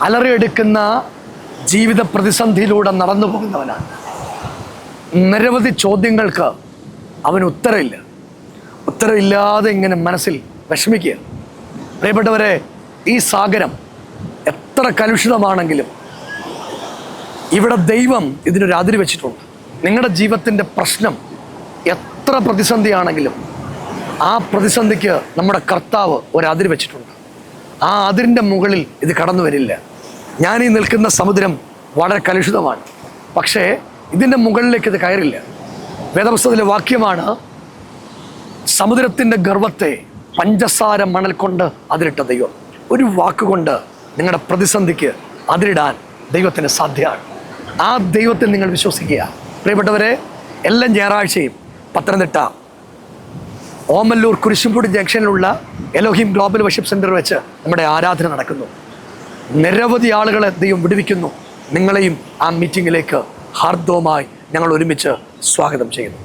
അലറിയെടുക്കുന്ന ജീവിത പ്രതിസന്ധിയിലൂടെ നടന്നു പോകുന്നവനാണ്. നിരവധി ചോദ്യങ്ങൾക്ക് അവന് ഉത്തരമില്ലാതെ ഇങ്ങനെ മനസ്സിൽ വിഷമിക്കുക. പ്രിയപ്പെട്ടവരെ, ഈ സാഗരം എത്ര കലുഷിതമാണെങ്കിലും ഇവിടെ ദൈവം ഇതിനൊരു അതിര് വെച്ചിട്ടുണ്ട്. നിങ്ങളുടെ ജീവിതത്തിൻ്റെ പ്രശ്നം എത്ര പ്രതിസന്ധിയാണെങ്കിലും ആ പ്രതിസന്ധിക്ക് നമ്മുടെ കർത്താവ് ഒരു അതിര് വെച്ചിട്ടുണ്ട്. ആ അതിരിൻ്റെ മുകളിൽ ഇത് കടന്നു വരില്ല. ഞാനീ നിൽക്കുന്ന സമുദ്രം വളരെ കലുഷിതമാണ്, പക്ഷേ ഇതിൻ്റെ മുകളിലേക്ക് ഇത് കയറില്ല. വേദപുസ്തകത്തിലെ വാക്യമാണ്, സമുദ്രത്തിൻ്റെ ഗർവത്തെ പഞ്ചസാര മണൽ കൊണ്ട് അതിരിട്ട ദൈവം. ഒരു വാക്കുകൊണ്ട് നിങ്ങളുടെ പ്രതിസന്ധിക്ക് അതിരിടാൻ ദൈവത്തിന് സാധ്യമാണ്. ആ ദൈവത്തിൽ നിങ്ങൾ വിശ്വസിക്കുക. പ്രിയപ്പെട്ടവരെ, എല്ലാ ഞായറാഴ്ചയും പത്തനംതിട്ട ഓമല്ലൂർ കുരിശുംപുടി ജംഗ്ഷനിലുള്ള എലോഹിം ഗ്ലോബൽ വർഷിപ്പ് സെൻറ്റർ വെച്ച് നമ്മുടെ ആരാധന നടക്കുന്നു. നിരവധി ആളുകളെ ദൈവം വിടുവിക്കുന്നു. നിങ്ങളെയും ആ മീറ്റിങ്ങിലേക്ക് ഹാർദവമായി ഞങ്ങൾ ഒരുമിച്ച് സ്വാഗതം ചെയ്യുന്നു.